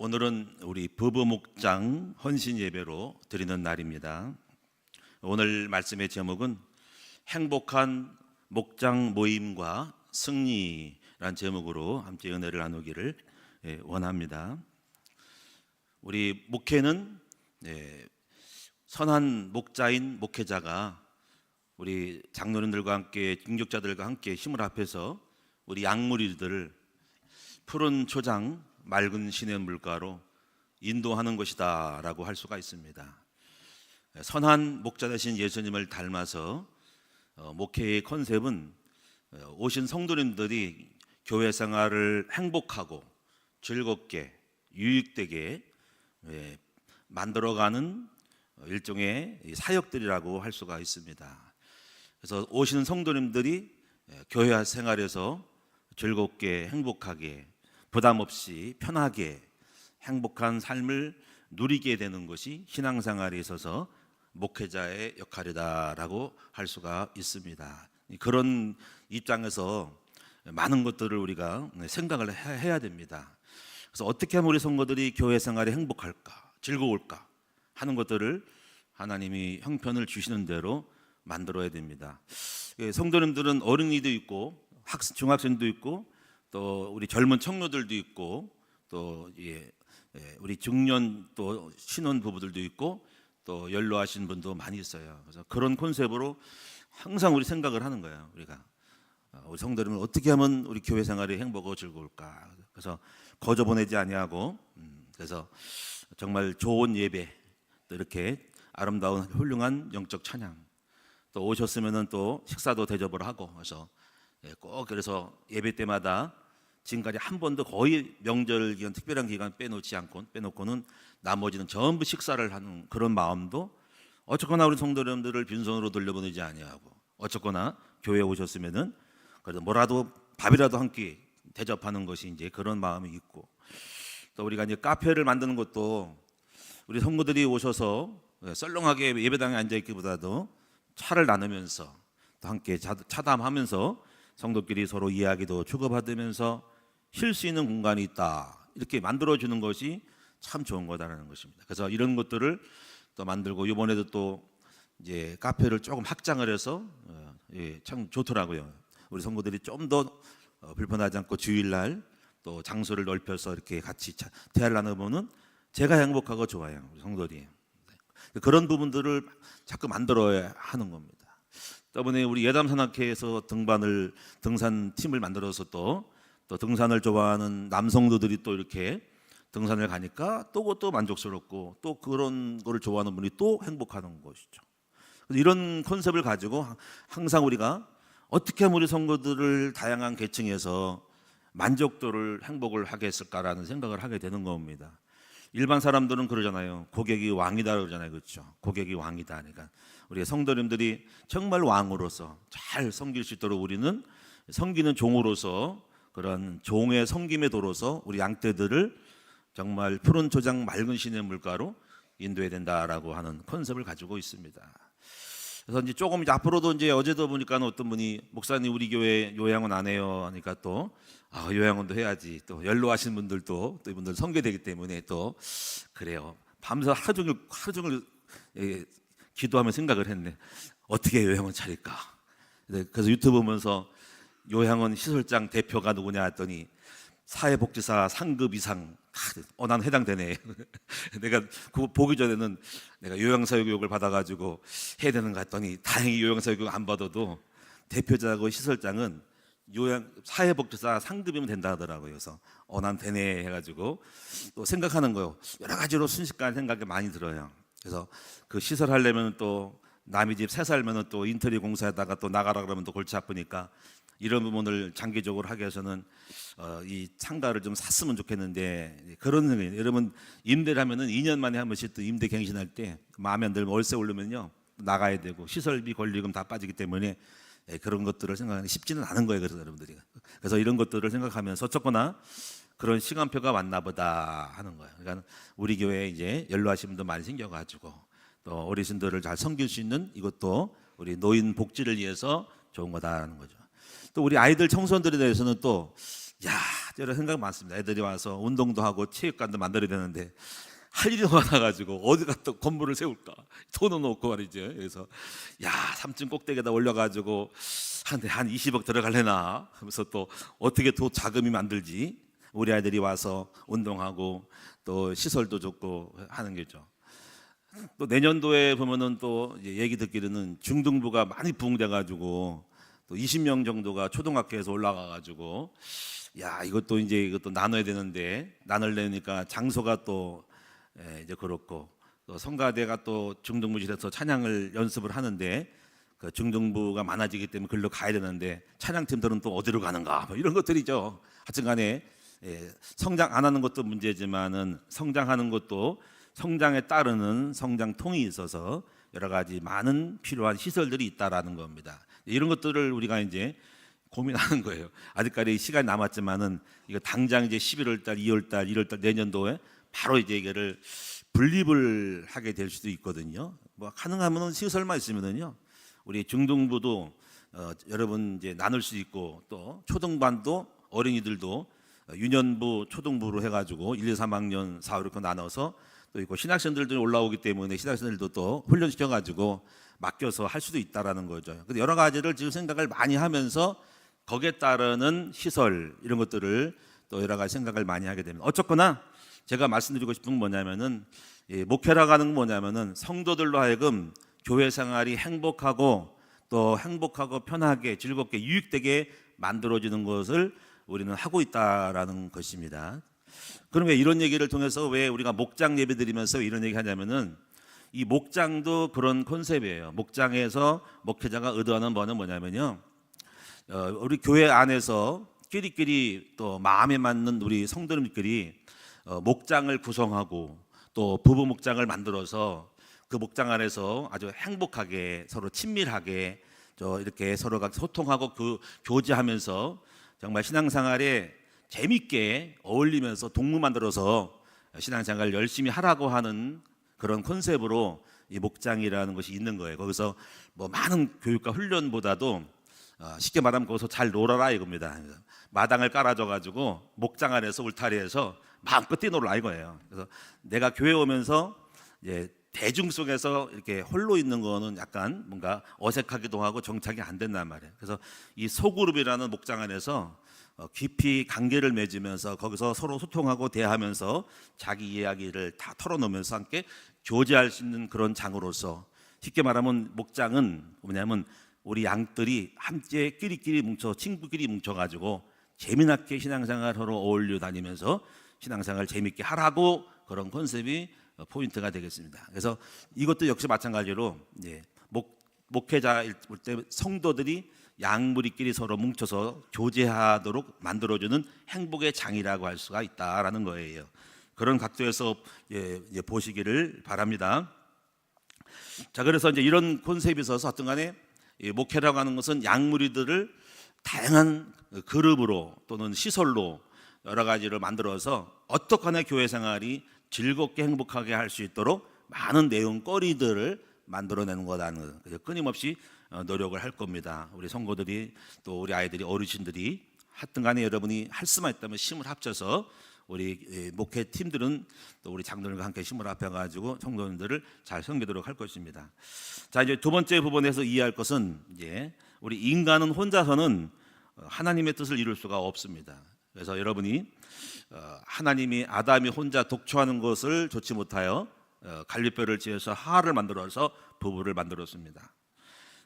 오늘은 우리 부부 목장 헌신 예배로 드리는 날입니다. 오늘 말씀의 제목은 행복한 목장 모임과 승리란 제목으로 함께 은혜를 나누기를 원합니다. 우리 목회는 선한 목자인 목회자가 우리 장로님들과 함께 중직자들과 함께 힘을 합해서 우리 양무리들을 푸른 초장 맑은 시냇 물가로 인도하는 것이다 라고 할 수가 있습니다. 선한 목자 되신 예수님을 닮아서 목회의 컨셉은 오신 성도님들이 교회 생활을 행복하고 즐겁게 유익되게 만들어가는 일종의 사역들이라고 할 수가 있습니다. 그래서 오시는 성도님들이 교회 생활에서 즐겁게 행복하게 부담 없이 편하게 행복한 삶을 누리게 되는 것이 신앙생활에 있어서 목회자의 역할이다라고 할 수가 있습니다. 그런 입장에서 많은 것들을 우리가 생각을 해야 됩니다. 그래서 어떻게 하면 우리 성도들이 교회 생활이 행복할까, 즐거울까 하는 것들을 하나님이 형편을 주시는 대로 만들어야 됩니다. 성도님들은 어린이도 있고 중학생도 있고 또 우리 젊은 청년들도 있고 또 우리 중년 또 신혼 부부들도 있고 또 연로하신 분도 많이 있어요. 그래서 그런 컨셉으로 항상 우리 생각을 하는 거예요. 우리가 우리 성도님은 어떻게 하면 우리 교회 생활이 행복하고 즐거울까. 그래서 거저 보내지 아니하고 그래서 정말 좋은 예배 또 이렇게 아름다운 훌륭한 영적 찬양 또 오셨으면은 또 식사도 대접을 하고 그래서 꼭 그래서 예배 때마다 지금까지 한 번도 거의 명절 기간 특별한 기간 빼놓고는 나머지는 전부 식사를 하는 그런 마음도 어쨌거나 우리 성도님들을 빈손으로 돌려보내지 아니하고 어쨌거나 교회에 오셨으면은 그래도 뭐라도 밥이라도 한 끼 대접하는 것이 이제 그런 마음이 있고 또 우리가 이제 카페를 만드는 것도 우리 성도들이 오셔서 썰렁하게 예배당에 앉아 있기보다도 차를 나누면서 또 함께 차담하면서 성도끼리 서로 이야기도 주고받으면서 쉴 수 있는 공간이 있다 이렇게 만들어주는 것이 참 좋은 거다라는 것입니다. 그래서 이런 것들을 또 만들고 이번에도 또 이제 카페를 조금 확장을 해서 참 좋더라고요. 우리 성도들이 좀 더 불편하지 않고 주일날 또 장소를 넓혀서 이렇게 같이 대화를 나눠보는 제가 행복하고 좋아요. 우리 성도들이 그런 부분들을 자꾸 만들어야 하는 겁니다. 저번에 우리 예담산악회에서 등산 팀을 만들어서 또 등산을 좋아하는 남성도들이 또 이렇게 등산을 가니까 또 그것도 만족스럽고 또 그런 거를 좋아하는 분이 또 행복하는 것이죠. 이런 컨셉을 가지고 항상 우리가 어떻게 하면 우리 성도들을 다양한 계층에서 만족도를 행복을 하게 했을까라는 생각을 하게 되는 겁니다. 일반 사람들은 그러잖아요. 고객이 왕이다 그러잖아요. 그렇죠? 고객이 왕이다. 그러니까 우리 성도님들이 정말 왕으로서 잘 섬길 수 있도록 우리는 섬기는 종으로서 그런 종의 섬김에 도로서 우리 양떼들을 정말 푸른 초장 맑은 시냇 물가로 인도해야 된다라고 하는 컨셉을 가지고 있습니다. 그래서 이제 조금 앞으로도 이제 어제도 보니까 어떤 분이 목사님 우리 교회 요양원 안 해요 하니까 또 요양원도 해야지 또 연로하신 분들도 또 이분들 선교되기 때문에 또 그래요. 밤새 하루 종일 기도하며 생각을 했네. 어떻게 요양원 차릴까? 그래서 유튜브 보면서 요양원 시설장 대표가 누구냐 했더니 사회복지사 상급 이상 난 해당되네. 내가 그거 보기 전에는 내가 요양사회 교육을 받아가지고 해야 되는 거 같더니 다행히 요양사회 교육 안 받아도 대표자고 시설장은 사회복지사 상급이면 된다 하더라고요. 그래서 난 되네 해가지고 또 생각하는 거요. 여러 가지로 순식간에 생각이 많이 들어요. 그래서 그 시설 하려면 또 남의 집 새 살면은 또 인테리어 공사에다가 또 나가라 그러면 또 골치 아프니까 이런 부분을 장기적으로 하기 위해서는 이 상가를 좀 샀으면 좋겠는데 그런 생각이에요. 여러분 임대를 하면은 2년 만에 한 번씩 또 임대 갱신할 때 마음에 안 들면 월세 오르면요 나가야 되고 시설비 권리금 다 빠지기 때문에 그런 것들을 생각하는 게 쉽지는 않은 거예요. 그래서 여러분들이 그래서 이런 것들을 생각하면서 어쨌거나 그런 시간표가 왔나 보다 하는 거예요. 그러니까 우리 교회에 이제 연로하신 분도 많이 생겨가지고 또 어르신들을 잘 섬길 수 있는 이것도 우리 노인 복지를 위해서 좋은 거다라는 거죠. 또 우리 아이들 청소년들에 대해서는 또 여러 생각 많습니다. 애들이 와서 운동도 하고 체육관도 만들어야 되는데 할 일이 많아가지고 어디가 또 건물을 세울까 돈은 없고 말이죠. 그래서 야 3층 꼭대기에다 올려가지고 한 20억 들어갈래나 하면서 또 어떻게 더 자금이 만들지, 우리 아이들이 와서 운동하고 또 시설도 좋고 하는 거죠. 또 내년도에 보면은 또 얘기 듣기로는 중등부가 많이 부흥돼가지고 또 20명 정도가 초등학교에서 올라가가지고 야 이것도 나눠야 되는데 나누려니까 장소가 또 이제 그렇고, 또 성가대가 또 중등부실에서 찬양을 연습을 하는데 그 중등부가 많아지기 때문에 글로 가야 되는데 찬양팀들은 또 어디로 가는가 뭐 이런 것들이죠. 하여튼간에 성장 안 하는 것도 문제지만은 성장하는 것도 성장에 따르는 성장통이 있어서 여러 가지 많은 필요한 시설들이 있다라는 겁니다. 이런 것들을 우리가 이제 고민하는 거예요. 아직까지 시간이 남았지만은 이거 당장 이제 11월 달, 2월 달, 1월 달 내년도에 바로 이제 이거를 분립을 하게 될 수도 있거든요. 뭐 가능하면은 시설만 있으면은요, 우리 중등부도 여러분 이제 나눌 수 있고, 또 초등반도 어린이들도 유년부, 초등부로 해가지고 1, 2, 3학년 4, 5 이렇게 나눠서 또 있고, 신학생들도 올라오기 때문에 신학생들도 또 훈련시켜가지고 맡겨서 할 수도 있다라는 거죠. 근데 여러 가지를 지금 생각을 많이 하면서 거기에 따르는 시설 이런 것들을 또 여러 가지 생각을 많이 하게 됩니다. 어쨌거나 제가 말씀드리고 싶은 건 뭐냐면은 목회라고 하는 건 뭐냐면은 성도들로 하여금 교회 생활이 행복하고 또 행복하고 편하게 즐겁게 유익되게 만들어지는 것을 우리는 하고 있다라는 것입니다. 그럼 왜 이런 얘기를 통해서 왜 우리가 목장 예배 드리면서 이런 얘기 하냐면은 이 목장도 그런 컨셉이에요. 목장에서 목회자가 의도하는 바는 뭐냐면요, 우리 교회 안에서 끼리끼리 또 마음에 맞는 우리 성도님들끼리 목장을 구성하고 또 부부 목장을 만들어서 그 목장 안에서 아주 행복하게 서로 친밀하게 이렇게 서로가 소통하고 그 교제하면서 정말 신앙생활에 재밌게 어울리면서 동무 만들어서 신앙생활 열심히 하라고 하는 그런 컨셉으로 이 목장이라는 것이 있는 거예요. 거기서 뭐 많은 교육과 훈련보다도 쉽게 말하면 거기서 잘 놀아라 이겁니다. 마당을 깔아줘 가지고 목장 안에서 울타리에서 마음껏 뛰놀라 이거예요. 그래서 내가 교회 오면서 이제 대중 속에서 이렇게 홀로 있는 거는 약간 뭔가 어색하기도 하고 정착이 안 된단 말이에요. 그래서 이 소그룹이라는 목장 안에서 깊이 관계를 맺으면서 거기서 서로 소통하고 대하면서 자기 이야기를 다 털어놓으면서 함께 교제할 수 있는 그런 장으로서, 쉽게 말하면 목장은 뭐냐면 우리 양들이 함께 끼리끼리 뭉쳐 친구끼리 뭉쳐가지고 재미나게 신앙생활 서로 어울려 다니면서 신앙생활 재밌게 하라고, 그런 컨셉이 포인트가 되겠습니다. 그래서 이것도 역시 마찬가지로 목회자일 때 성도들이 양무리끼리 서로 뭉쳐서 교제하도록 만들어주는 행복의 장이라고 할 수가 있다라는 거예요. 그런 각도에서 보시기를 바랍니다. 자, 그래서 이제 이런 컨셉이 있어서 하여튼간에 목회라고 하는 것은 양무리들을 다양한 그룹으로 또는 시설로 여러 가지를 만들어서 어떻게 하나 교회 생활이 즐겁게 행복하게 할 수 있도록 많은 내용거리들을 만들어내는 거라는 거예요. 끊임없이 노력을 할 겁니다. 우리 성도들이 또 우리 아이들이 어르신들이 하여튼간에 여러분이 할 수만 있다면 힘을 합쳐서 우리 목회 팀들은 또 우리 장로님과 함께 힘을 합해가지고 성도님들을 잘 섬기도록 할 것입니다. 자, 이제 두 번째 부분에서 이해할 것은 이제 우리 인간은 혼자서는 하나님의 뜻을 이룰 수가 없습니다. 그래서 여러분이 하나님이 아담이 혼자 독초하는 것을 좋지 못하여 갈빗뼈를 지어서 하와를 만들어서 부부를 만들었습니다.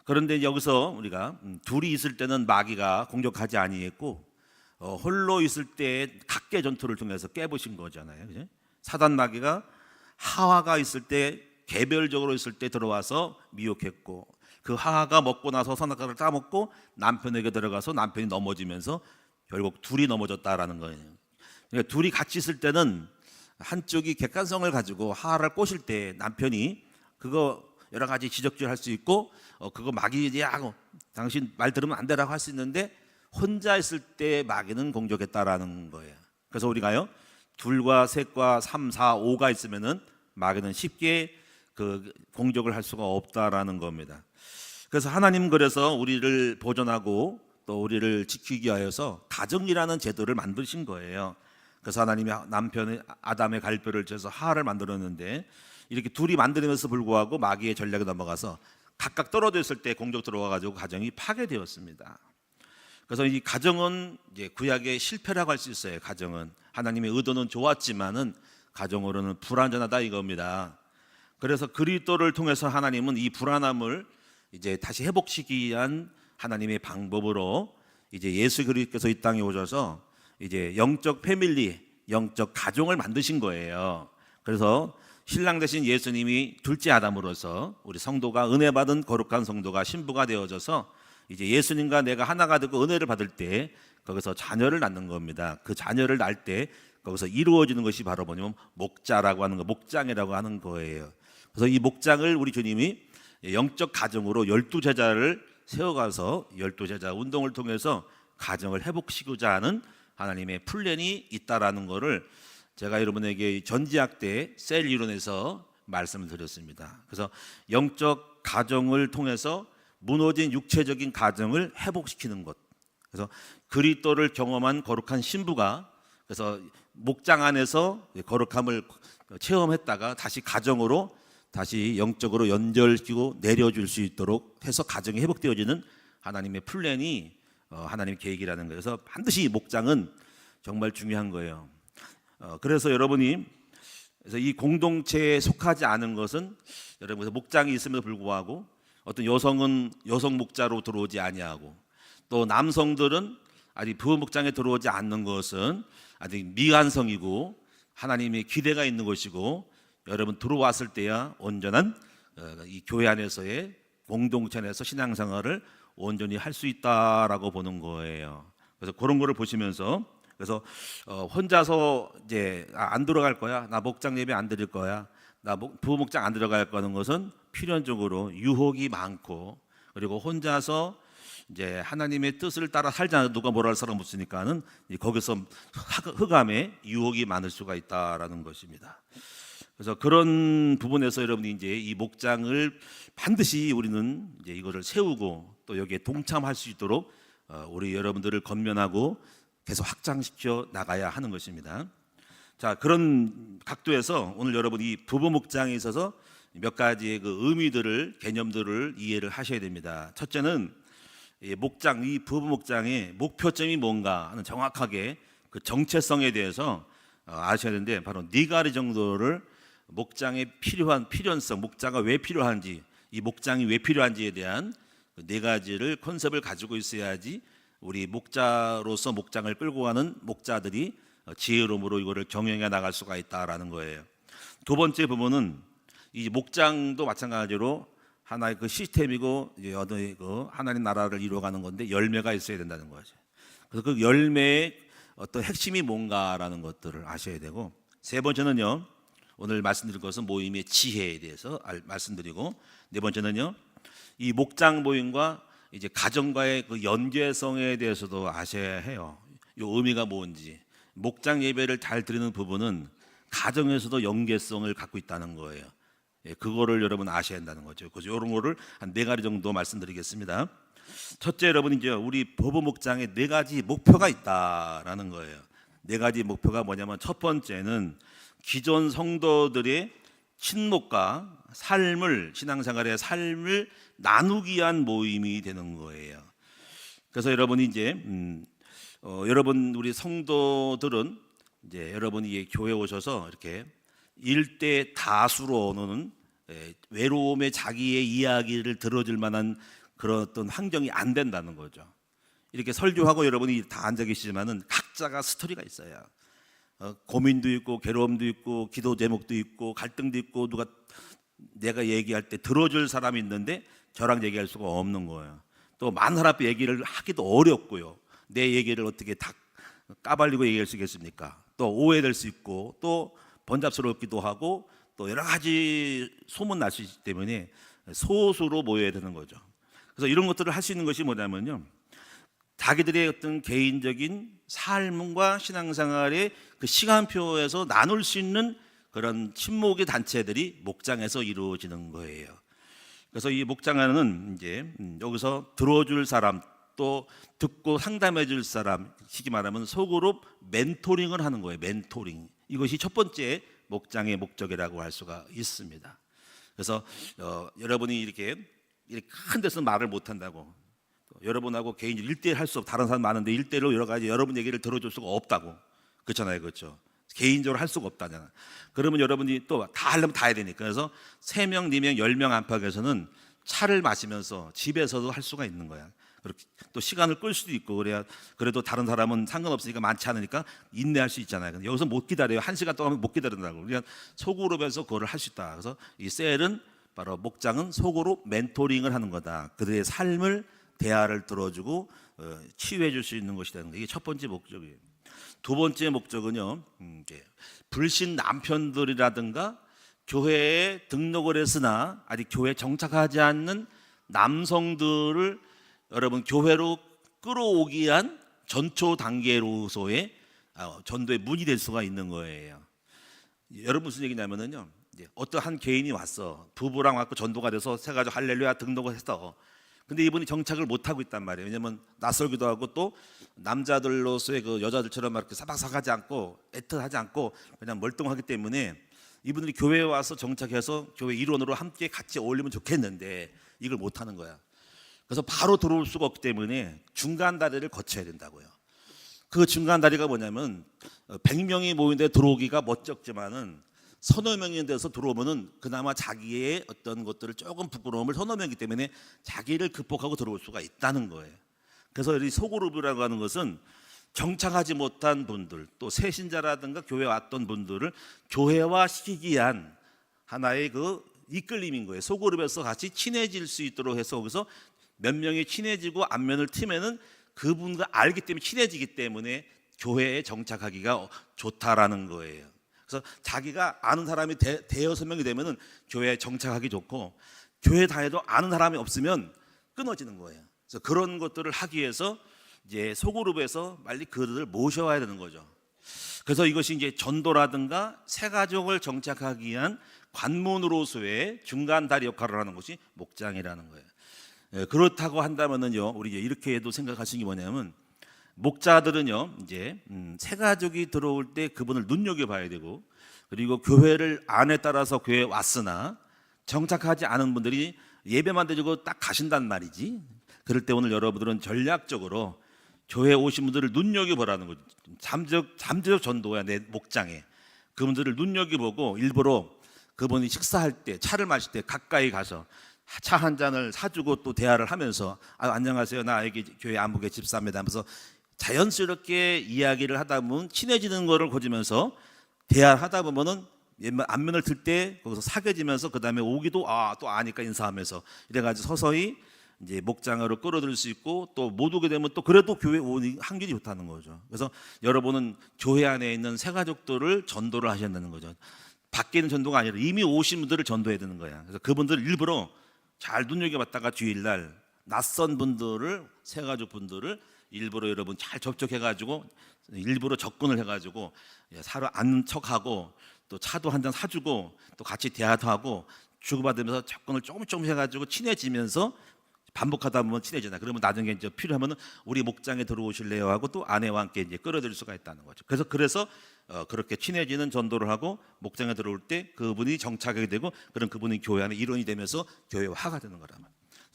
그런데 여기서 우리가 둘이 있을 때는 마귀가 공격하지 아니했고 홀로 있을 때 각계 전투를 통해서 깨부신 거잖아요. 그죠? 사단 마귀가 하와가 있을 때 개별적으로 있을 때 들어와서 미혹했고, 그 하와가 먹고 나서 선악과를 따먹고 남편에게 들어가서 남편이 넘어지면서 결국 둘이 넘어졌다라는 거예요. 그러니까 둘이 같이 있을 때는 한쪽이 객관성을 가지고 하와를 꼬실 때 남편이 그거 여러 가지 지적질할 수 있고 그거 마귀야, 당신 말 들으면 안 되라고 할 수 있는데, 혼자 있을 때 마귀는 공격했다라는 거예요. 그래서 우리가요, 둘과 셋과 3, 4, 5가 있으면은 마귀는 쉽게 그 공격을 할 수가 없다라는 겁니다. 그래서 하나님 그래서 우리를 보존하고 또 우리를 지키기 위하여서 가정이라는 제도를 만드신 거예요. 그래서 하나님이 남편의 아담의 갈뼈를 째서 하와를 만들었는데, 이렇게 둘이 만들면서 불구하고 마귀의 전략에 넘어가서 각각 떨어져 있을 때 공격 들어와가지고 가정이 파괴되었습니다. 그래서 이 가정은 이제 구약의 실패라고 할 수 있어요. 가정은 하나님의 의도는 좋았지만은 가정으로는 불완전하다 이겁니다. 그래서 그리스도를 통해서 하나님은 이 불안함을 이제 다시 회복시키기 위한 하나님의 방법으로 이제 예수 그리스도께서 이 땅에 오셔서 이제 영적 패밀리, 영적 가정을 만드신 거예요. 그래서 신랑 되신 예수님이 둘째 아담으로서 우리 성도가 은혜 받은 거룩한 성도가 신부가 되어져서 이제 예수님과 내가 하나가 되고 은혜를 받을 때 거기서 자녀를 낳는 겁니다. 그 자녀를 낳을 때 거기서 이루어지는 것이 바로 뭐냐면 목자라고 하는 거, 목장이라고 하는 거예요. 그래서 이 목장을 우리 주님이 영적 가정으로 12제자를 세워가서 12제자 운동을 통해서 가정을 회복시키고자 하는 하나님의 플랜이 있다라는 것을 제가 여러분에게 전지학 때 셀 이론에서 말씀을 드렸습니다. 그래서 영적 가정을 통해서 무너진 육체적인 가정을 회복시키는 것. 그래서 그리스도를 경험한 거룩한 신부가 그래서 목장 안에서 거룩함을 체험했다가 다시 가정으로 다시 영적으로 연결시키고 내려줄 수 있도록 해서 가정이 회복되어지는 하나님의 플랜이 하나님의 계획이라는 거예요. 그래서 반드시 목장은 정말 중요한 거예요. 그래서 여러분이 그래서 이 공동체에 속하지 않은 것은 여러분 목장이 있음에도 불구하고 어떤 여성은 여성 목자로 들어오지 아니하고 또 남성들은 아직 부부 목장에 들어오지 않는 것은 아직 미완성이고 하나님의 기대가 있는 것이고 여러분 들어왔을 때야 온전한 이 교회 안에서의 공동체 안에서 신앙생활을 온전히 할 수 있다라고 보는 거예요. 그래서 그런 거를 보시면서 그래서 혼자서 이제 안 들어갈 거야, 나 목장 예배 안 드릴 거야, 나 부부 목장 안 들어갈 거는 것은 필연적으로 유혹이 많고 그리고 혼자서 이제 하나님의 뜻을 따라 살자 누가 뭐라 할 사람 없으니까는 거기서 흑암의 유혹이 많을 수가 있다라는 것입니다. 그래서 그런 부분에서 여러분이 이제 이 목장을 반드시 우리는 이제 이거를 세우고 또 여기에 동참할 수 있도록 우리 여러분들을 건면하고 계속 확장시켜 나가야 하는 것입니다. 자, 그런 각도에서 오늘 여러분 이 부부 목장에 있어서 몇 가지의 그 의미들을 개념들을 이해를 하셔야 됩니다. 첫째는 이 목장, 이 부부 목장의 목표점이 뭔가 하는 정확하게 그 정체성에 대해서 아셔야 되는데 바로 네 가지 정도를 목장의 필요성, 목자가 왜 필요한지, 이 목장이 왜 필요한지에 대한 네 가지를 컨셉을 가지고 있어야지 우리 목자로서 목장을 끌고 가는 목자들이 지혜로움으로 이거를 경영해 나갈 수가 있다라는 거예요. 두 번째 부분은 이 목장도 마찬가지로 하나의 그 시스템이고 그 하나님 나라를 이루어가는 건데 열매가 있어야 된다는 거죠. 그래서 그 열매의 어떤 핵심이 뭔가라는 것들을 아셔야 되고 세 번째는요. 오늘 말씀드릴 것은 모임의 지혜에 대해서 말씀드리고 네 번째는요. 이 목장 모임과 이제 가정과의 그 연계성에 대해서도 아셔야 해요. 이 의미가 뭔지. 목장 예배를 잘 드리는 부분은 가정에서도 연계성을 갖고 있다는 거예요. 그거를 여러분 아셔야 한다는 거죠. 그래서 이런 거를 한 네 가지 정도 말씀드리겠습니다. 첫째, 여러분 이제 우리 부부 목장에 네 가지 목표가 있다라는 거예요. 네 가지 목표가 뭐냐면 첫 번째는 기존 성도들의 친목과 삶을 신앙생활의 삶을 나누기 위한 모임이 되는 거예요. 그래서 여러분이 이제 여러분 우리 성도들은 이제 여러분이 교회 오셔서 이렇게 일대 다수로 오는 외로움의 자기의 이야기를 들어줄 만한 그런 어떤 환경이 안 된다는 거죠. 이렇게 설교하고 여러분이 다 앉아 계시지만은 각자가 스토리가 있어요. 고민도 있고 괴로움도 있고 기도 제목도 있고 갈등도 있고 누가 내가 얘기할 때 들어줄 사람이 있는데 저랑 얘기할 수가 없는 거예요. 또 많은 사람 앞에 얘기를 하기도 어렵고요. 내 얘기를 어떻게 다 까발리고 얘기할 수 있겠습니까? 또 오해될 수 있고 또 번잡스럽기도 하고 또 여러 가지 소문 날 수 있기 때문에 소수로 모여야 되는 거죠. 그래서 이런 것들을 할 수 있는 것이 뭐냐면요. 자기들의 어떤 개인적인 삶과 신앙생활의 그 시간표에서 나눌 수 있는 그런 친목의 단체들이 목장에서 이루어지는 거예요. 그래서 이 목장에는 이제 여기서 들어줄 사람, 또 듣고 상담해 줄 사람, 쉽게 말하면 속으로 멘토링을 하는 거예요. 멘토링. 이것이 첫 번째 목장의 목적이라고 할 수가 있습니다. 그래서 여러분이 이렇게 큰 데서 말을 못 한다고, 여러분하고 개인적으로 일대일 할 수 없고, 다른 사람 많은데 일대일로 여러 가지 여러분 얘기를 들어줄 수가 없다고, 그렇잖아요, 그렇죠? 개인적으로 할 수가 없다잖아. 그러면 여러분이 또 다 하려면 다 해야 되니까. 그래서 3명, 4명, 10명 안팎에서는 차를 마시면서 집에서도 할 수가 있는 거야. 그렇게 또 시간을 끌 수도 있고, 그래야 그래도 다른 사람은 상관없으니까, 많지 않으니까 인내할 수 있잖아요. 근데 여기서 못 기다려요. 1시간 동안 못 기다린다고. 그러니까 소그룹에서 그거를 할 수 있다. 그래서 이 셀은, 바로 목장은 속으로 멘토링을 하는 거다. 그들의 삶을, 대화를 들어주고 치유해 줄 수 있는 것이라는 거. 이게 첫 번째 목적이에요. 두 번째 목적은요, 불신 남편들이라든가 교회에 등록을 했으나 아직 교회에 정착하지 않는 남성들을 여러분 교회로 끌어오기 위한 전초 단계로서의 전도의 문이 될 수가 있는 거예요. 여러분 무슨 얘기냐면은요, 어떤 한 개인이 왔어, 부부랑 왔고 전도가 돼서 세 가지 할렐루야 등록을 했어. 근데 이분이 정착을 못 하고 있단 말이에요. 왜냐면 낯설기도 하고, 또 남자들로서의 그 여자들처럼 막 이렇게 사박사하지 않고 애틋하지 않고 그냥 멀뚱하기 때문에 이분들이 교회에 와서 정착해서 교회 일원으로 함께 같이 어울리면 좋겠는데 이걸 못 하는 거야. 그래서 바로 들어올 수가 없기 때문에 중간 다리를 거쳐야 된다고요. 그 중간 다리가 뭐냐면 100명이 모인 데 들어오기가 멋쩍지만은 서너 명인 데서 들어오면은 그나마 자기의 어떤 것들을 조금 부끄러움을 서너 명이기 때문에 자기를 극복하고 들어올 수가 있다는 거예요. 그래서 이 소그룹이라고 하는 것은 정착하지 못한 분들, 또 새신자라든가 교회 왔던 분들을 교회화시키기 위한 하나의 그 이끌림인 거예요. 소그룹에서 같이 친해질 수 있도록 해서 거기서 몇 명이 친해지고 안면을 트면은 그분과 알기 때문에 친해지기 때문에 교회에 정착하기가 좋다라는 거예요. 그래서 자기가 아는 사람이 대여섯 명이 되면은 교회에 정착하기 좋고, 교회 다녀도 아는 사람이 없으면 끊어지는 거예요. 그래서 그런 것들을 하기 위해서 이제 소그룹에서 빨리 그들을 모셔와야 되는 거죠. 그래서 이것이 이제 전도라든가 새가족을 정착하기 위한 관문으로서의 중간 다리 역할을 하는 것이 목장이라는 거예요. 그렇다고 한다면은요, 우리 이제 이렇게 해도 생각하시는 게 뭐냐면, 목자들은요, 이제 새가족이 들어올 때 그분을 눈여겨봐야 되고, 그리고 교회를 안에 따라서 교회에 왔으나 정착하지 않은 분들이 예배만 드리고 딱 가신단 말이지. 그럴 때 오늘 여러분들은 전략적으로 교회에 오신 분들을 눈여겨보라는 거죠. 잠재적 전도야, 내 목장에. 그분들을 눈여겨보고 일부러 그분이 식사할 때, 차를 마실 때 가까이 가서 차 한 잔을 사주고 또 대화를 하면서, 안녕하세요, 나 여기 교회 안목의 집사입니다 하면서 자연스럽게 이야기를 하다 보면 친해지는 거를 거지면서 대화를 하다 보면은 안면을 틀 때 거기서 사귀어지면서 그 다음에 오기도 또 아니까 인사하면서 이래가지고 서서히 이제 목장으로 끌어들일 수 있고, 또 못 오게 되면 또 그래도 교회 오는 확률이 좋다는 거죠. 그래서 여러분은 교회 안에 있는 새가족들을 전도를 하셔야 되는 거죠. 밖에 있는 전도가 아니라 이미 오신 분들을 전도해야 되는 거야. 그래서 그분들을 일부러 잘 눈여겨봤다가 주일날 낯선 분들을, 새가족 분들을 일부러 여러분 잘 접촉해가지고 일부러 접근을 해가지고 사러 앉는 척하고, 또 차도 한 잔 사주고, 또 같이 대화도 하고 주고받으면서 접근을 조금 해가지고 친해지면서 반복하다 보면 친해지나. 그러면 나중에 이제 필요하면은 우리 목장에 들어오실래요 하고 또 아내와 함께 이제 끌어들일 수가 있다는 거죠. 그래서 그렇게 친해지는 전도를 하고 목장에 들어올 때 그분이 정착하게 되고, 그런 그분이 교회 안에 일원이 되면서 교회화가 되는 거란 말이에요.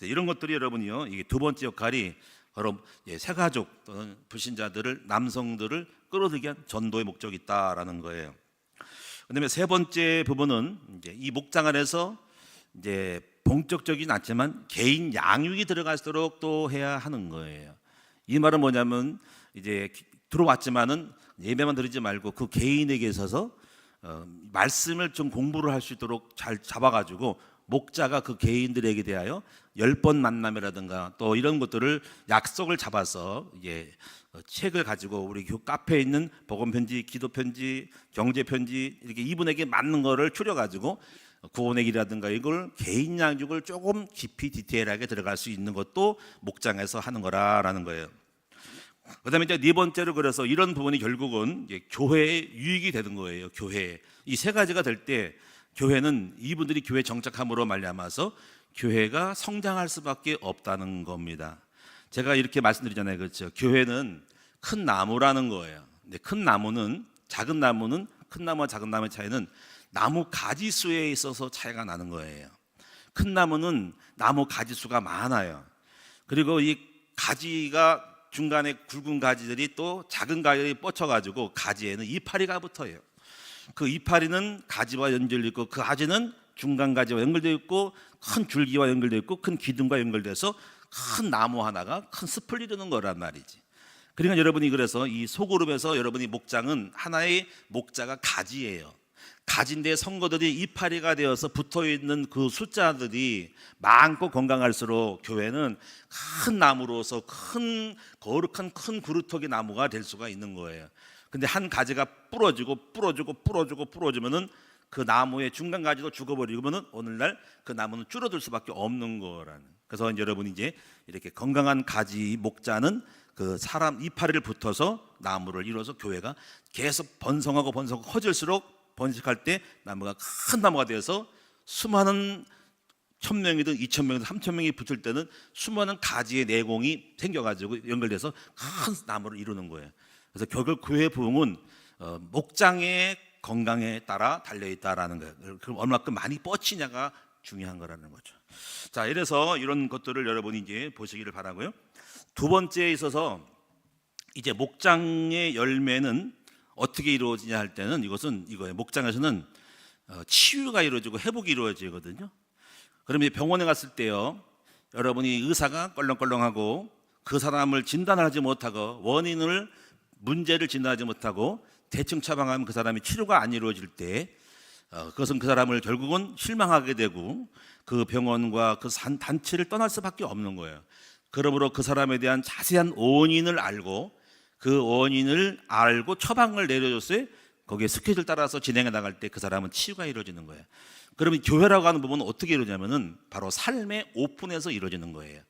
이런 것들이 여러분이요, 이게 두 번째 역할이 바로 새가족 또는 불신자들을, 남성들을 끌어들이기 위한 전도의 목적이 있다라는 거예요. 그다음에 세 번째 부분은 이제 이 목장 안에서 이제 본격적이진 않지만 개인 양육이 들어갈수록 또 해야 하는 거예요. 이 말은 뭐냐면, 이제 들어왔지만은 예배만 드리지 말고 그 개인에게 있어서 말씀을 좀 공부를 할 수 있도록 잘 잡아가지고 목자가 그 개인들에게 대하여 10번 만남이라든가 또 이런 것들을 약속을 잡아서 이제 책을 가지고 우리 카페에 있는 복음 편지, 기도 편지, 경제 편지, 이렇게 이분에게 맞는 거를 추려가지고 구원의 길이라든가 이걸 개인 양육을 조금 깊이 디테일하게 들어갈 수 있는 것도 목장에서 하는 거라는 거예요. 그다음에 이제 네 번째로, 그래서 이런 부분이 결국은 이제 교회에 유익이 되는 거예요. 교회 이 세 가지가 될 때 교회는 이분들이 교회 정착함으로 말미암아서 교회가 성장할 수밖에 없다는 겁니다. 제가 이렇게 말씀드리잖아요. 그렇죠? 교회는 큰 나무라는 거예요. 근데 큰 나무는, 작은 나무는, 큰 나무와 작은 나무의 차이는 나무 가지수에 있어서 차이가 나는 거예요. 큰 나무는 나무 가지수가 많아요. 그리고 이 가지가 중간에 굵은 가지들이 또 작은 가지들이 뻗쳐가지고 가지에는 이파리가 붙어요. 그 이파리는 가지와 연결되어 있고, 그 가지는 중간 가지와 연결되어 있고, 큰 줄기와 연결되어 있고, 큰 기둥과 연결돼서 큰 나무 하나가 큰 숲을 이루는 거란 말이지. 그러니까 여러분이, 그래서 이 소그룹에서 여러분이 목장은 하나의 목자가 가지예요. 가지인데 성도들이 이파리가 되어서 붙어있는 그 숫자들이 많고 건강할수록 교회는 큰 나무로서 큰 거룩한 큰 그루터기 나무가 될 수가 있는 거예요. 근데 한 가지가 부러지면은 그 나무의 중간 가지도 죽어버리면은 오늘날 그 나무는 줄어들 수밖에 없는 거라는. 그래서 여러분이 이제 이렇게 건강한 가지 목자는 그 사람 이파리를 붙어서 나무를 이루어서 교회가 계속 번성하고 커질수록, 번식할 때 나무가 큰 나무가 되어서 수많은 1,000명이든 2,000명이든 3,000명이 붙을 때는 수많은 가지의 내공이 생겨가지고 연결돼서 큰 나무를 이루는 거예요. 그래서 결국 교회 부흥은 목장의 건강에 따라 달려있다라는 거예요. 그럼 얼마큼 많이 뻗치냐가 중요한 거라는 거죠. 자, 이래서 이런 것들을 여러분이 이제 보시기를 바라고요. 두 번째에 있어서 이제 목장의 열매는 어떻게 이루어지냐 할 때는 이것은 이거예요. 목장에서는 치유가 이루어지고 회복이 이루어지거든요. 그러면 병원에 갔을 때요, 여러분이 의사가 껄렁껄렁하고 그 사람을 진단하지 못하고 문제를 진단하지 못하고 대충 처방하면 그 사람이 치료가 안 이루어질 때 그것은 그 사람을 결국은 실망하게 되고 그 병원과 그 단체를 떠날 수밖에 없는 거예요. 그러므로 그 사람에 대한 자세한 원인을 알고 그 원인을 알고 처방을 내려줬어요. 거기에 스케줄 따라서 진행해 나갈 때 그 사람은 치유가 이루어지는 거예요. 그러면 교회라고 하는 부분은 어떻게 이루어지냐면은 바로 삶의 오픈에서 이루어지는 거예요.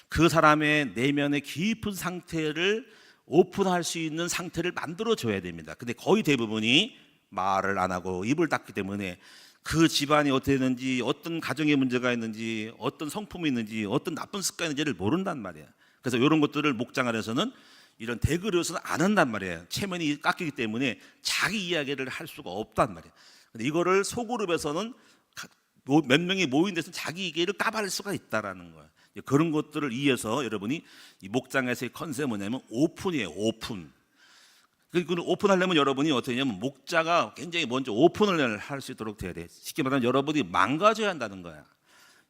그 사람의 내면의 깊은 상태를 오픈할 수 있는 상태를 만들어 줘야 됩니다. 근데 거의 대부분이 말을 안 하고 입을 닫기 때문에 그 집안이 어떻게 되는지, 어떤 가정에 문제가 있는지, 어떤 성품이 있는지, 어떤 나쁜 습관이 있는지를 모른단 말이에요. 그래서 이런 것들을 목장 안에서는 이런 대그릇은 안 한단 말이에요. 체면이 깎이기 때문에 자기 이야기를 할 수가 없단 말이에요. 근데 이거를 소그룹에서는 몇 명이 모인 데서 자기 얘기를 까발릴 수가 있다라는 거예요. 그런 것들을 이해해서 여러분이 이 목장에서의 컨셉은 뭐냐면 오픈이에요. 오픈. 그 오픈하려면 여러분이 어떻게 하냐면 목자가 굉장히 먼저 오픈을 할 수 있도록 돼야 돼. 쉽게 말하면 여러분이 망가져야 한다는 거야.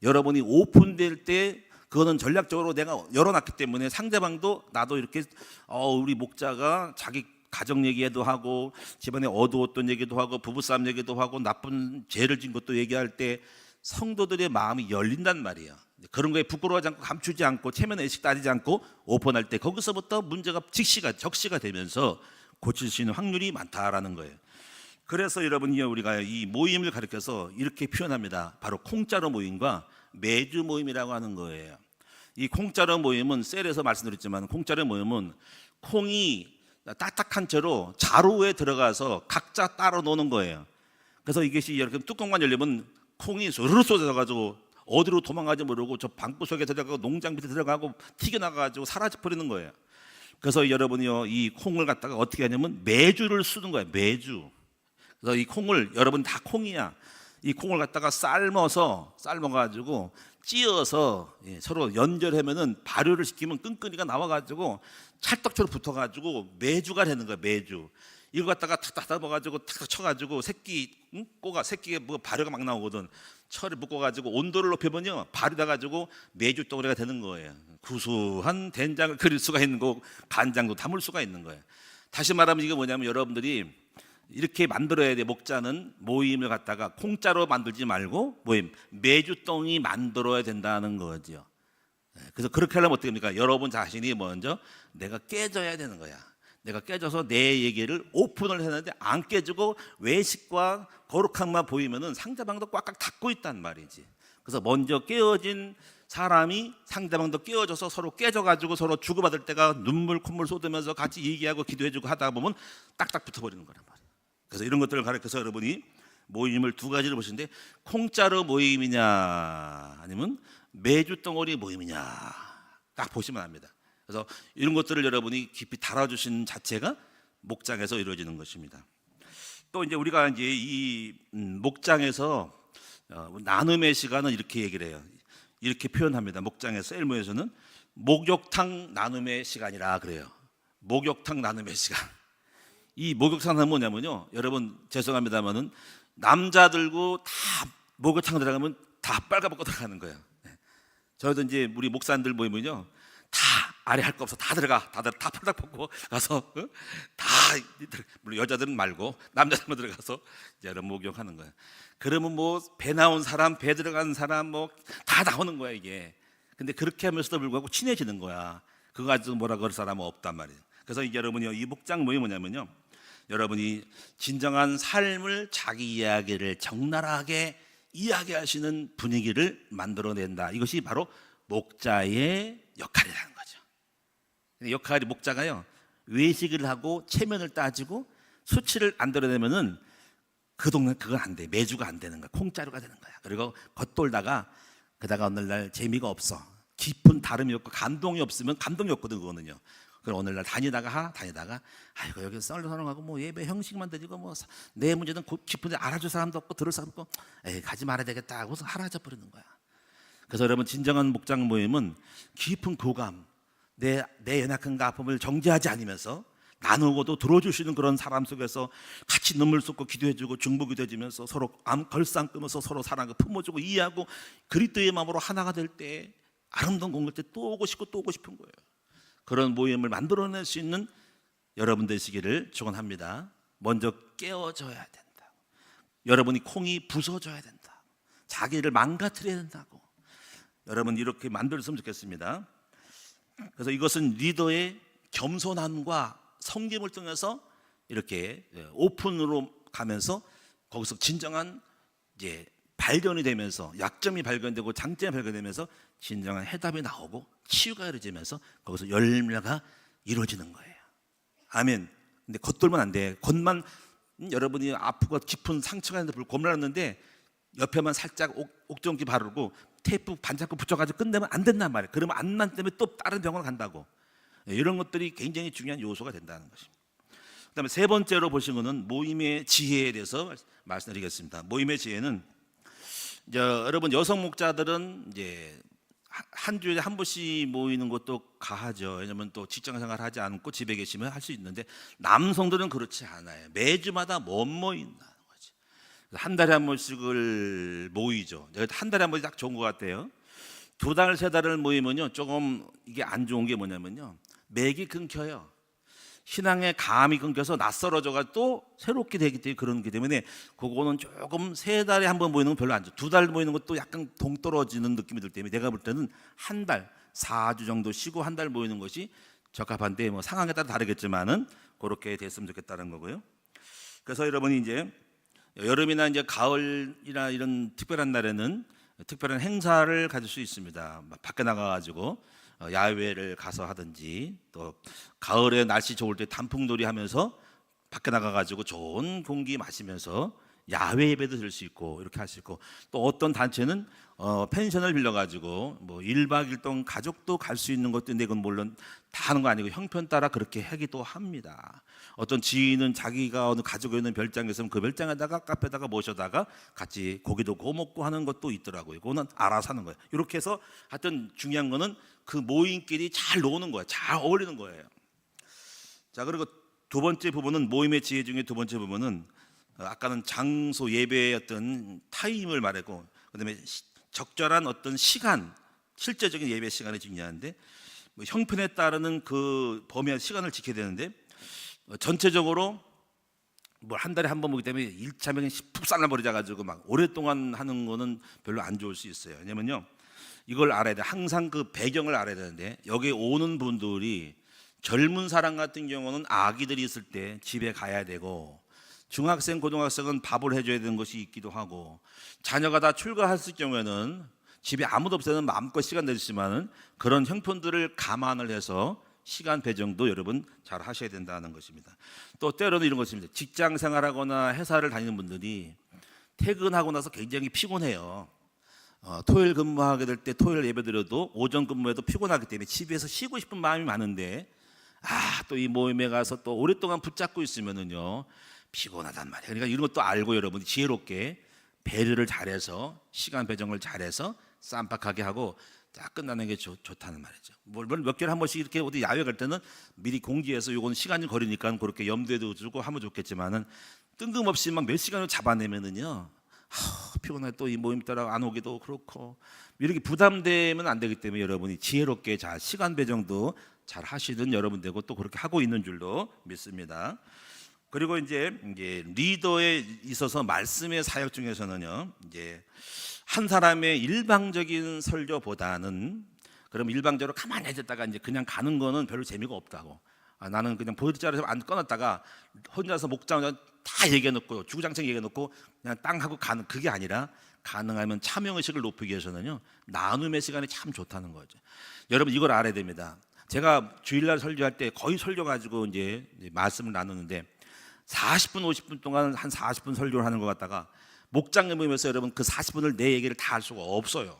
여러분이 오픈될 때 그거는 전략적으로 내가 열어놨기 때문에 상대방도 나도 이렇게 우리 목자가 자기 가정 얘기도 하고 집안에 어두웠던 얘기도 하고 부부싸움 얘기도 하고 나쁜 죄를 진 것도 얘기할 때 성도들의 마음이 열린단 말이에요. 그런 거에 부끄러워하지 않고 감추지 않고 체면 의식 따지지 않고 오픈할 때 거기서부터 문제가 적시가 되면서 고칠 수 있는 확률이 많다라는 거예요. 그래서 여러분이 우리가 이 모임을 가르쳐서 이렇게 표현합니다. 바로 콩자루 모임과 매주 모임이라고 하는 거예요. 이 콩자루 모임은 셀에서 말씀드렸지만 콩자루 모임은 콩이 딱딱한 채로 자루에 들어가서 각자 따로 노는 거예요. 그래서 이것이 이렇게 뚜껑만 열리면 콩이 스르르 쏟아져가지고 어디로 도망가지 모르고 저 방구 속에 들어가고 농장 밑에 들어가고 튀겨나가가지고 사라져 버리는 거예요. 그래서 여러분이요, 이 콩을 갖다가 어떻게 하냐면 매주를 쓰는 거예요. 매주. 그래서 이 콩을, 여러분 다 콩이야. 이 콩을 갖다가 삶아가지고 찧어서 서로 연결하면은 발효를 시키면 끈끈이가 나와가지고 찰떡처럼 붙어가지고 매주가 되는 거야. 매주. 이거 갖다가 탁탁 담아가지고 탁탁 쳐가지고 새끼에 뭐 발효가 막 나오거든. 철을 묶어가지고 온도를 높여보면 발효돼 가지고 매주 덩어리가 되는 거예요. 구수한 된장을 끓일 수가 있는 거고 간장도 담을 수가 있는 거예요. 다시 말하면 이게 뭐냐면 여러분들이 이렇게 만들어야 돼. 목자는 모임을 갖다가 콩자로 만들지 말고 매주덩이 만들어야 된다는 거죠. 그래서 그렇게 하려면 어떻게 합니까? 여러분 자신이 먼저 내가 깨져야 되는 거야. 내가 깨져서 내 얘기를 오픈을 했는데 안 깨지고 외식과 거룩함만 보이면은 상대방도 꽉꽉 닫고 있단 말이지. 그래서 먼저 깨어진 사람이 상대방도 깨어져서 서로 깨져가지고 서로 주고받을 때가 눈물 콧물 쏟으면서 같이 얘기하고 기도해주고 하다 보면 딱딱 붙어버리는 거란 말이에요. 그래서 이런 것들을 가르쳐서 여러분이 모임을 두 가지를 보시는데 콩자루 모임이냐 아니면 매주 덩어리 모임이냐 딱 보시면 압니다. 그래서 이런 것들을 여러분이 깊이 다뤄주신 자체가 목장에서 이루어지는 것입니다. 또 이제 우리가 이제 이 목장에서 나눔의 시간은 이렇게 얘기를 해요. 이렇게 표현합니다. 목장에서 엘모에서는 목욕탕 나눔의 시간이라 그래요. 목욕탕 나눔의 시간. 이 목욕탕은 뭐냐면요, 여러분 죄송합니다만은 남자들고 다 목욕탕 들어가면 다 빨가벗고 들어가는 거예요. 저희도 이제 우리 목사님들 모이면요, 다 아래 할 거 없어 다 들어가, 다들 다 팔딱 벗고 가서 다, 물론 여자들은 말고 남자들만 들어가서 이제 여러분 목욕하는 거예요. 그러면 뭐 배 나온 사람, 배 들어간 사람 뭐 다 나오는 거야 이게. 근데 그렇게 하면서도 불구하고 친해지는 거야. 그거 가지고 뭐라 그럴 사람은 없단 말이에요. 그래서 이제 여러분이 이 목장 모임이 뭐냐면요, 여러분이 진정한 삶을, 자기 이야기를 적나라하게 이야기하시는 분위기를 만들어낸다. 이것이 바로 목자의 역할이라는 거죠. 역할이 목자가요, 외식을 하고 체면을 따지고 수치를 안 드러내면은 그 동네 그건 안 돼. 매주가 안 되는 거야. 콩자루가 되는 거야. 그리고 겉돌다가 그다가 어느 날 재미가 없어. 깊은 다름이 없고 감동이 없으면 감동이 없거든 그거는요. 그럼 어느 날 다니다가 아이고 여기 썰렁하고 뭐 예배 형식만 드리고 뭐 내 문제는 깊은데 알아줄 사람도 없고 들을 사람도 없고 에이 가지 말아야 되겠다 하고서 사라져 버리는 거야. 그래서 여러분 진정한 목장 모임은 깊은 교감, 내 연약함과 아픔을 정죄하지 않으면서 나누고도 들어주시는 그런 사람 속에서 같이 눈물 쏟고 기도해주고 중보기도해주면서 서로 걸상 끄면서 서로 사랑을 품어주고 이해하고 그리스도의 마음으로 하나가 될 때 아름다운 공갈 때 또 오고 싶고 또 오고 싶은 거예요. 그런 모임을 만들어낼 수 있는 여러분 되시기를 축원합니다. 먼저 깨워줘야 된다. 여러분이 콩이 부서져야 된다. 자기를 망가뜨려야 된다고. 여러분 이렇게 만들었으면 좋겠습니다. 그래서 이것은 리더의 겸손함과 섬김을 통해서 이렇게 오픈으로 가면서 거기서 진정한 이제 발견이 되면서 약점이 발견되고 장점이 발견되면서 진정한 해답이 나오고 치유가 이루어지면서 거기서 열매가 이루어지는 거예요. 아멘. 근데 겉돌면 안 돼. 겉만 여러분이 아프고 깊은 상처가 있는데 고민하는데 옆에만 살짝 옥정기 바르고 테이프 반잡고 붙여가지고 끝내면 안 된단 말이에요. 그러면 안만 때문에 또 다른 병원 간다고. 이런 것들이 굉장히 중요한 요소가 된다는 것입니다. 그다음에 세 번째로 보신 것은 모임의 지혜에 대해서 말씀드리겠습니다. 모임의 지혜는 이제 여러분 여성 목자들은 이제 한 주에 한 번씩 모이는 것도 가하죠. 왜냐하면 또 직장생활 하지 않고 집에 계시면 할 수 있는데 남성들은 그렇지 않아요. 매주마다 못 모인다는 거지. 한 달에 한 번씩을 모이죠. 한 달에 한 번이 딱 좋은 것 같아요. 두 달, 세 달을 모이면요 조금 이게 안 좋은 게 뭐냐면요, 맥이 끊겨요. 신앙의 감이 끊겨서 낯설어져가 또 새롭게 되기 때문에 그런 게 때문에 그거는 조금 세 달에 한 번 모이는 건 별로 안 좋아. 두 달 모이는 것도 약간 동떨어지는 느낌이 들 때문에 내가 볼 때는 한 달, 4주 정도 쉬고 한 달 모이는 것이 적합한데 뭐 상황에 따라 다르겠지만은 그렇게 됐으면 좋겠다는 거고요. 그래서 여러분이 이제 여름이나 이제 가을이나 이런 특별한 날에는 특별한 행사를 가질 수 있습니다. 밖에 나가가지고 야외를 가서 하든지 또 가을에 날씨 좋을 때 단풍놀이 하면서 밖에 나가가지고 좋은 공기 마시면서 야외 예배도 드릴 수 있고 이렇게 할 수 있고, 또 어떤 단체는 펜션을 빌려가지고 뭐 1박 2일 동안 가족도 갈 수 있는 것도 있는데, 이건 물론 다 하는 거 아니고 형편 따라 그렇게 하기도 합니다. 어떤 지인은 자기가 어느 가족에 있는 별장에 있으면 그 별장에다가 카페다가 모셔다가 같이 고기도 구워 먹고 하는 것도 있더라고요. 그거는 알아서 하는 거예요. 이렇게 해서 하여튼 중요한 거는 그 모임끼리 잘 노는 거예요. 잘 어울리는 거예요. 자, 그리고 두 번째 부분은, 모임의 지혜 중에 두 번째 부분은 아까는 장소 예배의 어떤 타임을 말했고, 그다음에 적절한 어떤 시간, 실제적인 예배 시간이 중요한데 뭐 형편에 따르는 그 범위와 시간을 지켜야 되는데 전체적으로 뭐 한 달에 한 번 보기 때문에 일차면 푹 살라버리자 가지고 막 오랫동안 하는 거는 별로 안 좋을 수 있어요. 왜냐면요, 이걸 알아야 돼. 항상 그 배경을 알아야 되는데, 여기 오는 분들이 젊은 사람 같은 경우는 아기들이 있을 때 집에 가야 되고, 중학생, 고등학생은 밥을 해줘야 되는 것이 있기도 하고, 자녀가 다 출가했을 경우에는 집에 아무도 없어서 마음껏 시간 내주지만은 그런 형편들을 감안을 해서 시간 배정도 여러분 잘 하셔야 된다는 것입니다. 또 때로는 이런 것입니다. 직장 생활하거나 회사를 다니는 분들이 퇴근하고 나서 굉장히 피곤해요. 토요일 근무하게 될 때 토요일 예배드려도 오전 근무해도 피곤하기 때문에 집에서 쉬고 싶은 마음이 많은데 또 이 모임에 가서 또 오랫동안 붙잡고 있으면은요 피곤하단 말이에요. 그러니까 이런 것도 알고 여러분이 지혜롭게 배려를 잘해서 시간 배정을 잘해서 쌈박하게 하고 딱 끝나는 게 좋다는 말이죠. 물론 몇 개월 한 번씩 이렇게 어디 야외 갈 때는 미리 공지해서 요건 시간이 걸리니까 그렇게 염두에 두고 하면 좋겠지만은 뜬금없이 막 몇 시간을 잡아내면은요 피곤해 또 이 모임 따라 안 오기도 그렇고 이렇게 부담되면 안 되기 때문에 여러분이 지혜롭게 잘 시간 배정도 잘 하시는 여러분 되고 또 그렇게 하고 있는 줄로 믿습니다. 그리고 이제 리더에 있어서 말씀의 사역 중에서는요 이제 한 사람의 일방적인 설교보다는 그럼 일방적으로 가만히 있다가 이제 그냥 가는 거는 별로 재미가 없다고. 나는 그냥 보드자리에서 안 꺼놨다가 혼자서 목장 다 얘기해놓고 주구장창 얘기해놓고 그냥 땅 하고 가는 그게 아니라 가능하면 참여의식을 높이기 위해서는요 나눔의 시간이 참 좋다는 거죠. 여러분 이걸 알아야 됩니다. 제가 주일날 설교할 때 거의 설교 가지고 이제 말씀을 나누는데 40분 50분 동안 한 40분 설교를 하는 것 같다가 목장에 모이면서 여러분 그 40분을 내 얘기를 다 할 수가 없어요.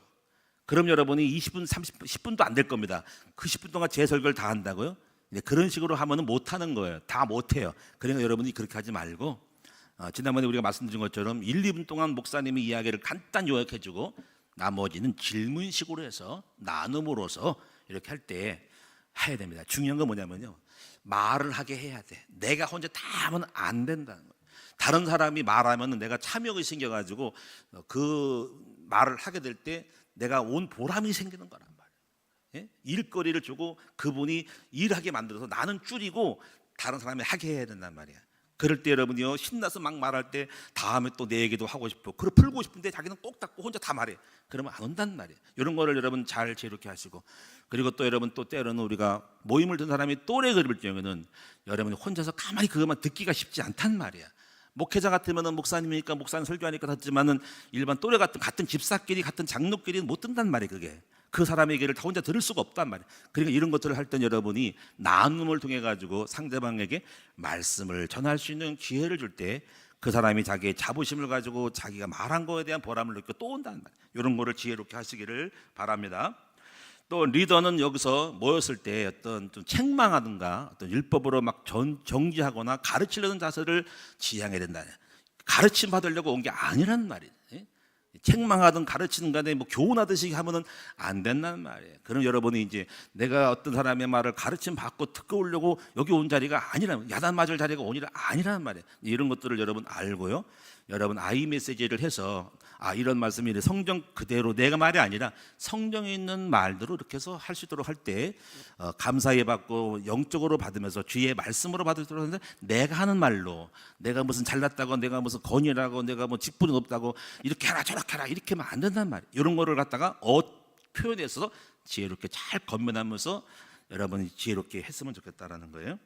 그럼 여러분이 20분 30분 10분도 안 될 겁니다. 그 10분 동안 제 설교를 다 한다고요? 그런 식으로 하면은 못 하는 거예요. 다 못 해요. 그러니까 여러분이 그렇게 하지 말고 지난번에 우리가 말씀드린 것처럼 1, 2분 동안 목사님이 이야기를 간단히 요약해 주고 나머지는 질문식으로 해서 나눔으로서 이렇게 할 때 해야 됩니다. 중요한 건 뭐냐면요 말을 하게 해야 돼. 내가 혼자 다 하면 안 된다는 거예요. 다른 사람이 말하면 내가 참여가 생겨가지고 그 말을 하게 될 때 내가 온 보람이 생기는 거란 말이에요. 일거리를 주고 그분이 일하게 만들어서 나는 줄이고 다른 사람이 하게 해야 된단 말이야. 그럴 때 여러분이요 신나서 막 말할 때 다음에 또 내 얘기도 하고 싶고 그걸 풀고 싶은데 자기는 꼭 닫고 혼자 다 말해. 그러면 안 온단 말이에요. 이런 거를 여러분 잘 지혜롭게 하시고 그리고 또 여러분 또 때로는 우리가 모임을 든 사람이 또래 그릴 경우에는 여러분이 혼자서 가만히 그것만 듣기가 쉽지 않단 말이야. 목회자 같으면은 목사님이니까 목사님 설교하니까 듣지만은 일반 또래 같은 집사끼리 같은 장로끼리는 못 듣는단 말이에요. 그게 그 사람의 얘기를 다 혼자 들을 수가 없단 말이에요. 그러니까 이런 것들을 할 때 여러분이 나눔을 통해 가지고 상대방에게 말씀을 전할 수 있는 기회를 줄 때 그 사람이 자기의 자부심을 가지고 자기가 말한 거에 대한 보람을 느끼고 또 온다는 말이에요. 이런 거를 지혜롭게 하시기를 바랍니다. 또 리더는 여기서 모였을 때 어떤 좀 책망하든가 어떤 율법으로 막 정지하거나 가르치려는 자세를 지향해야 된다. 가르침 받으려고 온 게 아니란 말이에요. 책망하든 가르치는 간에 뭐 교훈하듯이 하면은 안 된다는 말이에요. 그럼 여러분이 이제 내가 어떤 사람의 말을 가르침 받고 듣고 오려고 여기 온 자리가 아니라 야단 맞을 자리가 오니라 아니라는 말이에요. 이런 것들을 여러분 알고요. 여러분 아이 메시지를 해서 이런 말씀이 성경 그대로 내가 말이 아니라 성경에 있는 말대로 이렇게 해서 할 수 있도록 할 때 감사히 받고 영적으로 받으면서 주의 말씀으로 받을 수 있도록 하는데 내가 하는 말로 내가 무슨 잘났다고 내가 무슨 건이라고 내가 뭐 직분이 높다고 이렇게 해라 저렇게 해라 이렇게 하면 안 된단 말이에요. 이런 거를 갖다가 표현해서 지혜롭게 잘 건면하면서 여러분이 지혜롭게 했으면 좋겠다라는 거예요.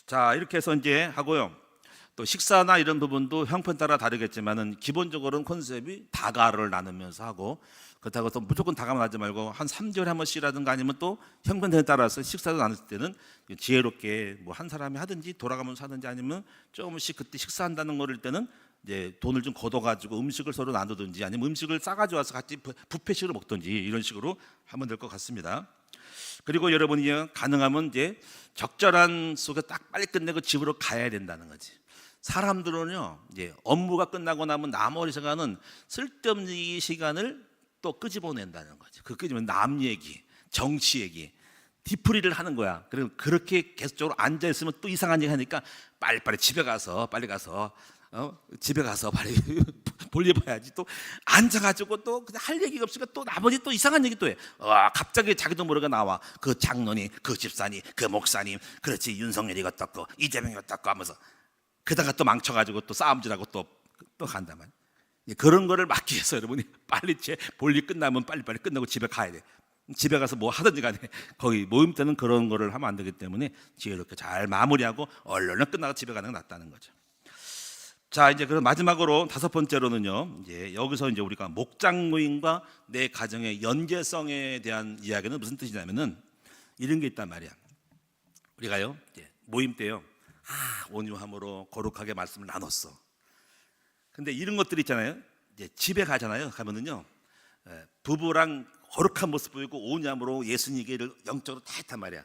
자 이렇게 해서 이제 하고요. 또 식사나 이런 부분도 형편 따라 다르겠지만은 기본적으로는 컨셉이 다가를 나누면서 하고 그렇다고 또 무조건 다가만 하지 말고 한 3개월에 한 번씩이라든가 아니면 또 형편에 따라서 식사도 나눌 때는 지혜롭게 뭐 한 사람이 하든지 돌아가면서 하든지 아니면 조금씩 그때 식사한다는 거를 때는 이제 돈을 좀 걷어가지고 음식을 서로 나누든지 아니면 음식을 싸가지고 와서 같이 뷔페식으로 먹든지 이런 식으로 하면 될 것 같습니다. 그리고 여러분이 가능하면 이제 적절한 속에 딱 빨리 끝내고 집으로 가야 된다는 거지. 사람들은요 이제 업무가 끝나고 나면 나머지 시간은 쓸데없는 이 시간을 또 끄집어낸다는 거죠. 그 끄집어낸 남 얘기, 정치 얘기, 뒤풀이를 하는 거야. 그리고 그렇게 계속적으로 앉아 있으면 또 이상한 얘기 하니까 빨리 집에 가서 빨리 볼일 봐야지. 또 앉아가지고 또 그냥 할 얘기가 없으니까 또 나머지 또 이상한 얘기 또 해. 갑자기 자기도 모르게 나와. 그 장로님, 그 집사님, 그 목사님, 그렇지 윤석열이 어떻고 이재명이 어떻고 하면서. 그다가 또 망쳐가지고 또 싸움질하고 또 간단 말이야. 그런 거를 막기 위해서 여러분이 빨리 볼일 끝나면 빨리 끝나고 집에 가야 돼. 집에 가서 뭐 하든지 간에 거기 모임 때는 그런 거를 하면 안 되기 때문에 지혜롭게 잘 마무리하고 얼른 끝나고 집에 가는 게 낫다는 거죠. 자 이제 그럼 마지막으로 5번째로는요. 이제 여기서 이제 우리가 목장 모임과 내 가정의 연계성에 대한 이야기는 무슨 뜻이냐면은 이런 게 있단 말이야. 우리가요 이제 모임 때요. 온유함으로 거룩하게 말씀을 나눴어. 근데 이런 것들이 있잖아요. 이제 집에 가잖아요. 가면은요, 부부랑 거룩한 모습 보이고 오냐므로 예수님께를 영적으로 다 했단 말이야.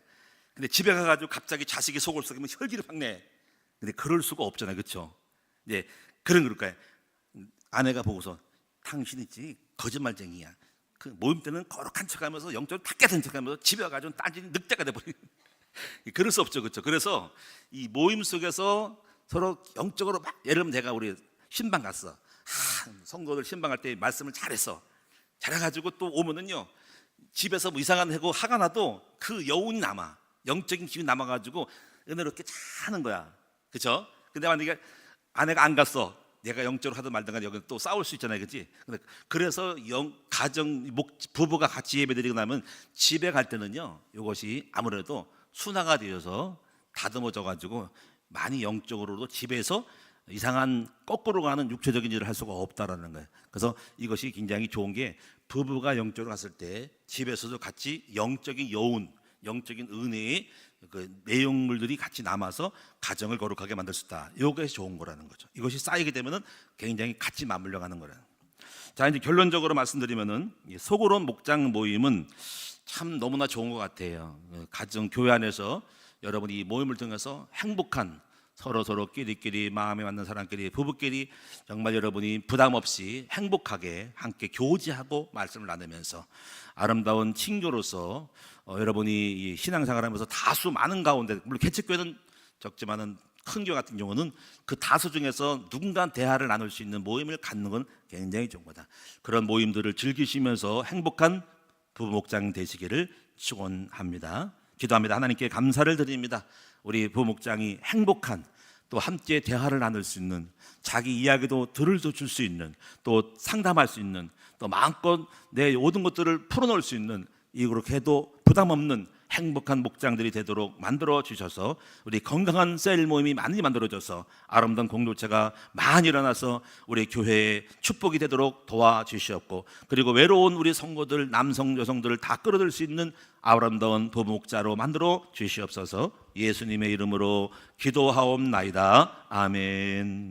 근데 집에 가가지고 갑자기 자식이 속을 썩이면 혈기를 확 내. 근데 그럴 수가 없잖아요, 그렇죠? 이제 그런 걸까요? 아내가 보고서 당신이지 거짓말쟁이야. 그 모임 때는 거룩한 척하면서 영적으로 다 깨진 척하면서 집에 가가지고 딴짓 늑대가 돼버리. 그럴 수 없죠, 그렇죠? 그래서 이 모임 속에서 서로 영적으로 막 예를 들면 내가 우리 신방 갔어. 성도들 신방 갈 때 말씀을 잘했어. 잘해가지고 또 오면은요 집에서 뭐 이상한 해고 화가 나도 그 여운이 남아. 영적인 기운이 남아가지고 은혜롭게 잘하는 거야, 그렇죠? 근데 만약에 아내가 안 갔어. 내가 영적으로 하든 말든 간에 여기 또 싸울 수 있잖아요, 그렇지? 그래서 부부가 같이 예배드리고 나면 집에 갈 때는요 이것이 아무래도 순화가 되어서 다듬어져 가지고 많이 영적으로도 집에서 이상한 거꾸로 가는 육체적인 일을 할 수가 없다라는 거예요. 그래서 이것이 굉장히 좋은 게 부부가 영적으로 갔을 때 집에서도 같이 영적인 여운, 영적인 은혜의 그 내용물들이 같이 남아서 가정을 거룩하게 만들 수 있다. 이것이 좋은 거라는 거죠. 이것이 쌓이게 되면은 굉장히 같이 맞물려 가는 거라는. 자, 이제 결론적으로 말씀드리면은 소그룹 목장 모임은 참 너무나 좋은 것 같아요. 가정 교회 안에서 여러분이 이 모임을 통해서 행복한 서로 끼리끼리 마음에 맞는 사람끼리 부부끼리 정말 여러분이 부담 없이 행복하게 함께 교제하고 말씀을 나누면서 아름다운 친교로서 여러분이 이 신앙생활하면서 다수 많은 가운데 물론 개척교회는 적지만은 큰 교회 같은 경우는 그 다수 중에서 누군가 대화를 나눌 수 있는 모임을 갖는 건 굉장히 좋은 거다. 그런 모임들을 즐기시면서 행복한 부부 목장 되시기를 축원합니다. 기도합니다. 하나님께 감사를 드립니다. 우리 부부 목장이 행복한 또 함께 대화를 나눌 수 있는 자기 이야기도 줄 수 있는 또 상담할 수 있는 또 마음껏 내 모든 것들을 풀어놓을 수 있는 이렇게 해도 부담 없는 행복한 목장들이 되도록 만들어 주셔서 우리 건강한 셀 모임이 많이 만들어져서 아름다운 공동체가 많이 일어나서 우리 교회에 축복이 되도록 도와주시옵고 그리고 외로운 우리 성도들 남성 여성들을 다 끌어들 수 있는 아름다운 부부 목자로 만들어 주시옵소서. 예수님의 이름으로 기도하옵나이다. 아멘.